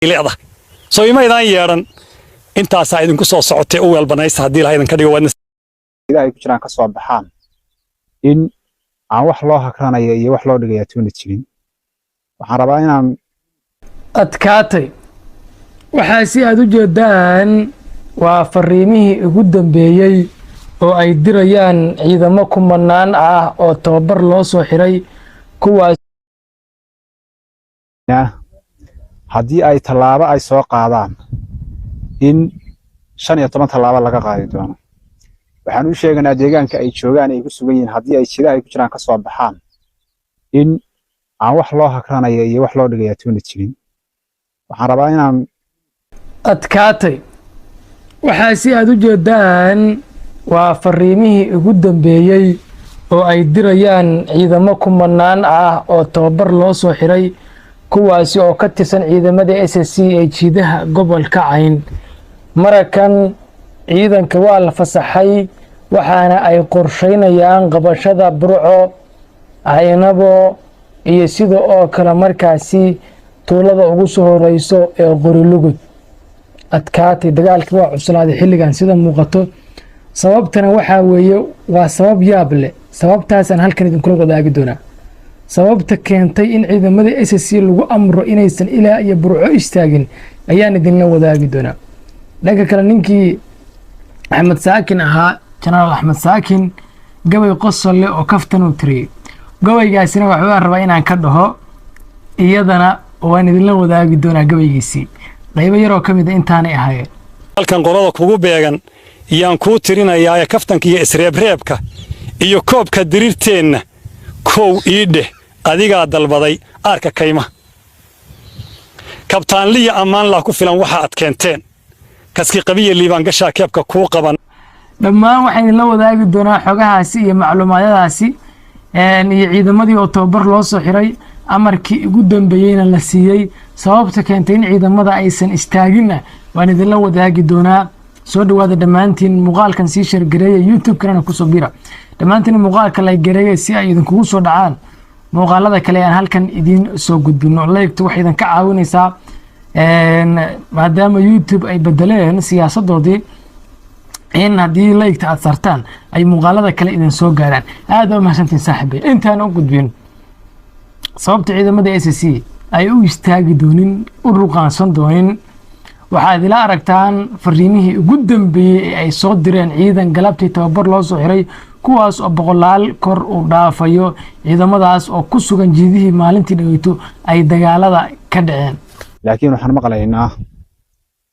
leedahay soo imaydaan yeeran intaas ay idinku soo socotay oo walbanaysa hadii la idin ka dhigo wadna ilaahay ku jiraan ka soo baxaan in aan wax loo hakranayo iyo wax loo dhigayo toona jirin waxaan rabaa inaan adkaatay waxa si aad u jeedaan waa fariimihii ugu dambeeyay oo ay dirayaan ciidamo kumanaan ah oo tababar loo soo xiray kuwaas haddii ay tallaabo ay soo qaadaan in 15 tallaabo laga qaadi doono waxaan u sheegnaa deegaanka ay joogaan ay ku sugan yihiin haddii ay jira ay ku jiraan ka soo baxaan in aan wax loo hakranayo iyo wax loo dhigayo toona jirin waxaan rabaa inaan adkaatay waxa si aad u jeedaan waa fariimihii ugu dambeeyay oo ay dirayaan ciidamo kumanaan ah oo tababar loo soo xiray kuwaasi oo ka tirsan ciidamada SSC ee jiidaha gobolka Cayn marakan ciidanka waa la fasaxay waxaana ay qorsheynayaan qabashada Burco Aynabo iyo sidoo oo kale markaasi tuulada ugu soo horeyso ee Qorilugud adkaatay dagaalkii waa cuslaaday xilligan sida muuqato sababtana waxa weeye waa sabab yaab leh sababtaas aan halkan idin kula wadaagi doonaa sababta keentay in ciidamada SSC lagu amro inaysan ilaa iyo Burco istaagin ayaan idin la wadaagi doonaa dhanka kale ninkii Axmed Saakin ahaa General Axmed Saakin gabay qosol leh oo kaftan u tiriyay gabaygaasina waxa rabaa inaan ka dhaho iyadana waan idin la wadaagi doonaa gabaygiisii qaybo yar oo kamid intaanay ahaayeen halkan qolada kugu beegan iyaan ku tirinayaa kaftanka iyo isreebreebka iyo koobka dirirteenna kow iidhe adiga dalbaday arka kayma kabtaan liya amaan la ku filan waxa aad keenteen kaski qabiye liibaan gashaa keebka ku qaban dhammaan waxaan la wadaagi doonaa xogahaasi iyo macluumaadadaasi iyo ciidamadii oo tababar loo soo xiray amarkii ugu dambeeyayna la siiyay sababta keentay in ciidamada aysan istaagin waan idin la wadaagi doonaa soo dhawaada dhamaantiin muuqaalkan si share gareeya YouTube kana ku soo bira dhamaantiin muuqaalka la gareeya si ay idin kugu soo dhacaan muuqaalada kale aan halkan idin soo gudbino like wax idin ka caawinaysa maadaama YouTube ay bedeleen siyaasadoodii in haddii like aad sartaan ay muuqaalada kale idin soo gaaraan aad u mahadsantiin saaxiibay intaan u gudbin sababta ciidamada SSC ay u istaagi doonin u ruqaansan doonin waxaad ila aragtaan fariimihii ugu dambeeyay ee ay soo direen ciidan galabtii tababar loo soo xiray kuwaas oo boqolaal kor u dhaafayo ciidamadaas oo ku sugan jiidihii maalintii dhaweyto ay dagaalada ka dhaceen laakiin waxaan maqlaynaa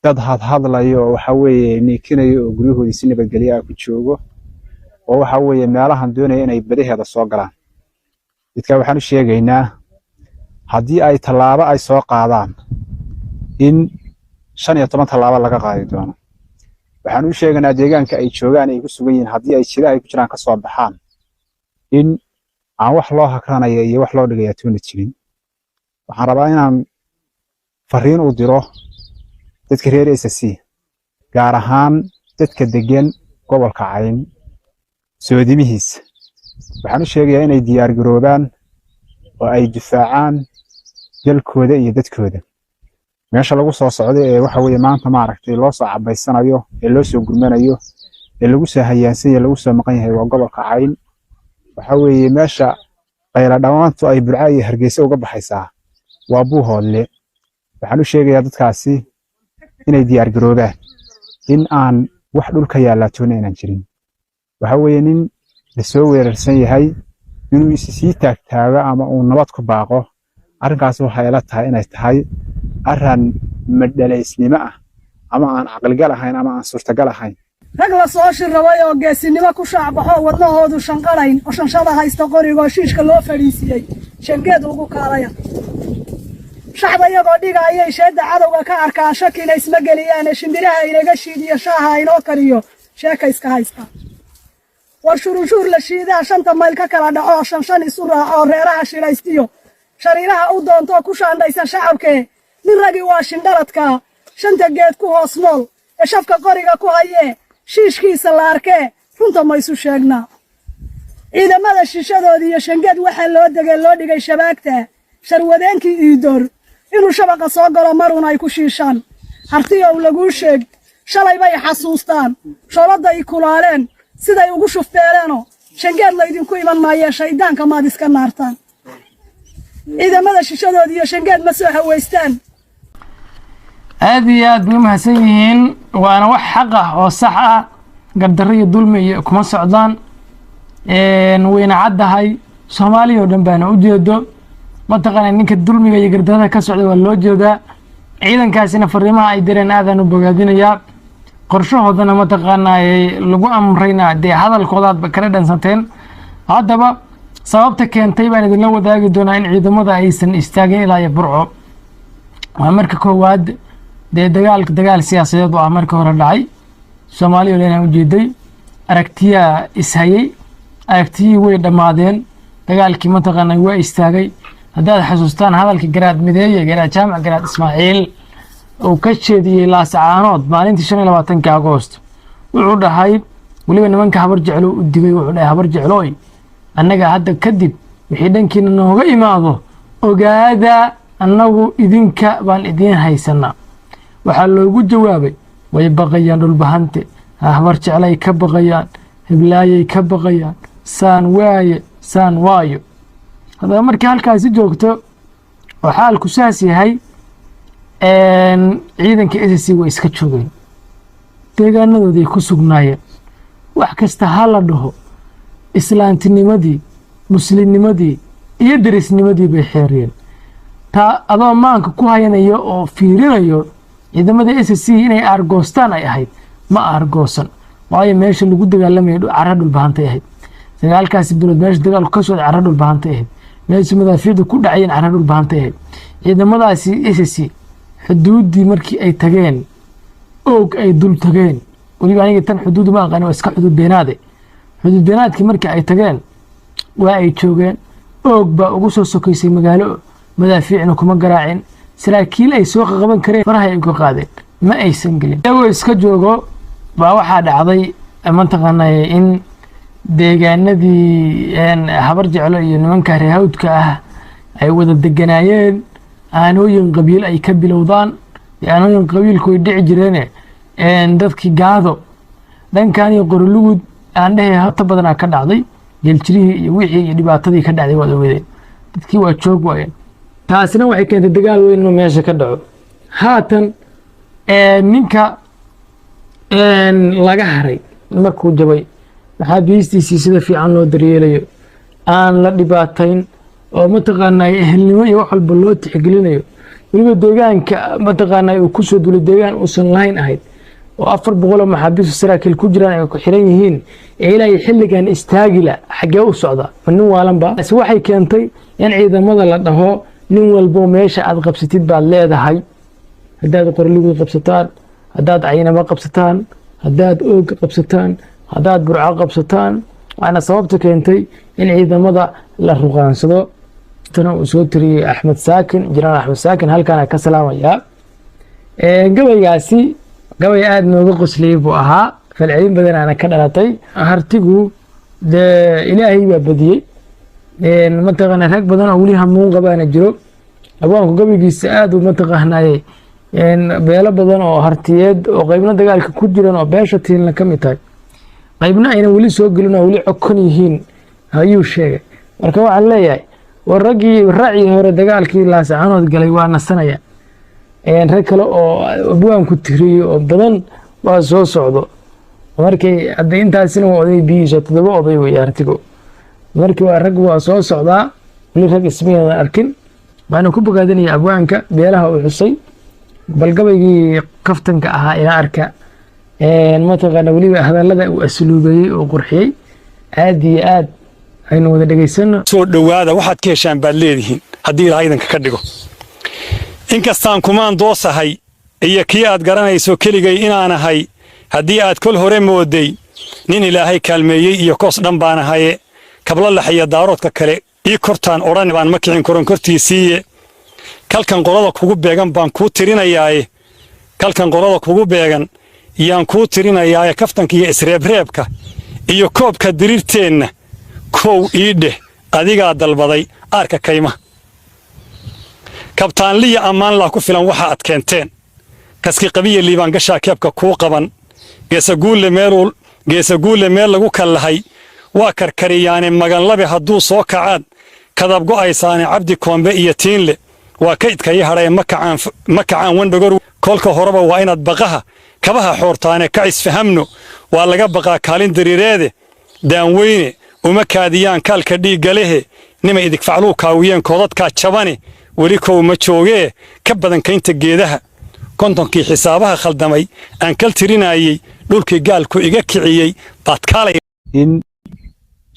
dad hadlayo oo waxa weeye niikinayo oo guryahoodii si nabadgelyo ah ku joogo oo waxa weeye meelahan doonaya inay badaheeda soo galaan dadka waxaan u sheegaynaa haddii ay tallaabo ay soo qaadaan in 15 tallaabo laga qaadi doono waxaan u sheegnaa deegaanka ay joogaan ay ku sugan yihiin haddii ay jira ay ku jiraan ka soo baxaan in aan wax loo hakranayo iyo wax loo dhigayo toona jirin waxaan rabaa inaan fariin u diro dadka reer SSC gaar ahaan dadka degan gobolka Cayn soodimihiisa waxaan u sheegayaa inay diyaar garoobaan oo ay difaacaan dalkooda iyo dadkooda meesha lagu soo socdo ee waxa weeye maanta ma aragtay loo soo cabaysanayo ee loo soo gurmanayo ee lagu soo hayaansan yahay lagu soo maqan yahay waa gobolka Cayn waxa weeye meesha qayla dhamaantu ay Burco iyo Hargeysa uga baxaysaa waa Buuhoodle waxaan u sheegayaa dadkaasi inay diyaar garoobaan in aan wax dhulka yaala toona inaan jirin waxa weeye nin la soo weerarsan yahay inuu isii taagtaaga ama uu nabad ku baaqo arrinkaas waxa ay la tahay inay tahay arran madhaleysnimo ah ama aan aqalgal ahayn ama aan suurtagal ahayn rag la soo shirraway oo geesinimo ku shacbaxo wadnahoodu shanqarayn oo shanshada haysta qoriga shiishka loo fariisiyay shangeed ugu kaalaya shacba iyagoo dhigayay sheeda cadowga ka arkaa shakina isma geliyaan shimbiraha inaga shiidiyo shaaha inoo kariyo sheeka iska haysta war shuruushuur la shiidaa 5 mayl ka kala dhaco shan isu raaco reeraha shiraystiyo shariiraha u doonto ku shaandaysan shacabkee nin ragi waa shindhaladka shanta geed ku hoos nool ee shafka qoriga ku hayee shiishkiisa la arkee runta ma isu sheegnaa ciidamada shishadoodii iyo shangeed waxa loo dhigay shabaagta sharwadeenkii iidoor inuu shabaqa soo galo maruna ay ku shiishaan hartiyow laguu sheeg shalay bay xasuustaan shoolada ay kulaaleen siday ugu shufeeleenoo shangeed laydinku iman maayee shaydaanka maad iska naartaan ciidamada shishadooda iyo shangeed ma soo haweystaan aad iyo aad bay mahadsan yihiin waana wax xaq ah oo sax ah gardarro iyo dulmi iyo kuma socdaan wayna caddahay soomaaliya oo dhan baana u jeedo mataqaana ninka dulmiga iyo gardarrada ka socda waa loo jeedaa ciidankaasina fariimaha ay direen aadaan u bogaadinayaa qorshahoodana mataqaanaa lagu amrayna dee hadalkoodaadba kala dhansanteen haddaba sababta keentay baan idinla wadaagi doonaa in ciidamada aysan istaagin ilaa iyo burco waa marka koowaad dee dagaal siyaasadeed oo ah marka hore dhacay soomaaliya oo dhan u jeeday aragtiyaa ishayay aragtiyii way dhammaadeen dagaalkii mataqaanaa waa istaagay haddaad xasuustaan hadalkii garaad mideeye garaad jaamac garaad ismaaciil uu ka jeediyey laasacaanood maalintii 25 agoost wuxuu dhahay weliba nimanka habar jeclo u digay wuxuu dhahay habar jeclooy annaga hadda kadib wixii dhankiina nooga imaado ogaada annagu idinka baan idiin haysanaa waxaa loogu jawaabay way baqayaan dhulbahante habar jeclay ka baqayaan heblaayay ka baqayaan saan waayo haddaba markii halkaasi joogto oo xaalku saas yahay ciidanka SSC way iska joogeen deegaanadooday ku sugnaayeen wax kasta ha la dhaho islaantinimadii muslimnimadii iyo derisnimadii bay xeeriyeen taa adoo maanka ku hayanayo oo fiirinayo ciidamada SSC inay aargoostaan ay ahayd ma aargoosan waayo meesha lagu dagaalamayo carra dhulbahantay ahayd dagaalkaasi bilood meesha dagaalku ka socday carra dhulbahantay ahayd meesha madaafiicdu ku dhacayeen carra dhulbahantay ahayd ciidamadaasi SSC xuduuddii markii ay tageen oog ay dul tageen weliba aniga tan xuduud ma aqaan waa iska xuduud beenaadkii markii ay tageen waa ay joogeen oog baa ugu soo sokaysay magaalo madaafiicna kuma garaacin saraakiil ay soo qaban kareen faraha ay uga qaadeen ma aysan gelin iyagoo iska joogo baa waxaa dhacday mataqaanaa in deegaanadii habar jeclo iyo nimanka reehawdka ah ay wada deganaayeen aanooyin qabiil ay ka bilowdaan aanooyin qabiilku ay dhici jireene dadkii gaado dhankan iyo qorolugud aan dhehe hata badanaa ka dhacday geeljirihii iyo wixii iyo dhibaatadii ka dhacday waad ogeedeen dadkii waa joog waayeen taasina waxay keentay dagaal weyn inuu meesha ka dhaco haatan ninka laga haray markuu jabay maxaabiistiisii sida fiican loo daryeelayo aan la dhibaatayn oo mataqaanaa ehelnimo iyo wax walba loo tixgelinayo weliba deegaanka mataqaanaa uu kusoo dulay deegaan uusan lahayn ahayd oo 400 maxaabiis saraakiil ku jiraan ay ku xiran yihiin ilaa xilligan istaagila xagee u socda nin waalanba waxay keentay in ciidamada la dhaho nin walbo meesha aad qabsatid baad leedahay haddaad qorligu qabsataan haddaad caynama qabsataan haddaad oog qabsataan haddaad burco qabsataan waana sababta keentay in ciidamada la ruqaansado tana uu soo tiriyey axmed saakin jiraan axmed saakin halkaan ka salaamayaa gabaygaasi gabay aad nooga qosliyey buu ahaa falcelin badanaana ka dhalatay hartigu dee ilaahay baa badiyey mataqaana rag badan oo weli hamuun qabaana jiro abwaanku gabaygiisa aad uu mataqaanayey beelo badan oo hartiyeed oo qaybna dagaalka ku jiran oo beesha tiilna ka mid tahay qaybna ayna weli soo gelin oo weli codkon yihiin ayuu sheegay marka waxaan leeyahay war raggii raacii hore dagaalkii laasacaanood galay waa nasanaya rag kale oo abwaanku tiriyey oo badan waa soo socdo markii hadda intaasina waa oday biyiisa 7 oday way hartigo markii waa rag waa soo socdaa weli rag ismiina arkin baana ku bogaadinaya abwaanka beelaha uu xusay bal gabaygii kaftanka ahaa ila arka mataqaana weliba hadallada uu asluubayey oo qurxiyey aad iyo aad aynu wada dhegaysano soo dhowaada waxaad ka heshaan baad leedihiin haddii ilaahay idinka ka dhigo inkastaan kumaan doosahay iyo kii aad garanayso keligay inaan ahay haddii aad kol hore mooday nin ilaahay kaalmeeyey iyo koos dhan baan ahaye kabla laxaya daaroodka kale ii kortaan odhan baan ma kicin koron kortiisiiye kalkan qolada kugu beegan baan kuu tirinayaaye kalkan qolada kugu beegan yaan kuu tirinayaaye kaftanka iyo isreebreebka iyo koobka diriirteenna kow ii dheh adigaa dalbaday aarka kayma kabtaan liya ammaan laa ku filan waxa aad keenteen kaski qabiya liibaan gashaa keebka kuu qaban geesa guulle meel lagu kallahay waa karkariyaane maganlabe hadduu soo kacaad kadab go'aysaane cabdi koombe iyo tiinle waa kaydkaya hadhae ma kacaan wandhogor kolka horeba waa inaad baqaha kabaha xoortaane ka isfahamno waa laga baqaa kaalin dariireede daanweyne uma kaadiyaan kaalka dhiiggalehe nima idigfacluu kaawiyeen koodadkaa jabane weli kow ma joogee ka badan kaynta geedaha kontonkii xisaabaha khaldamay aan kal tirinayey dhulkii gaalku iga kiciyey baad kaalay in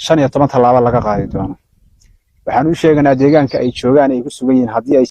15 tallaabo laga qaadi doono waxaan u sheeganaa deegaanka ay joogaan ay ku sugan yihiin haddii ay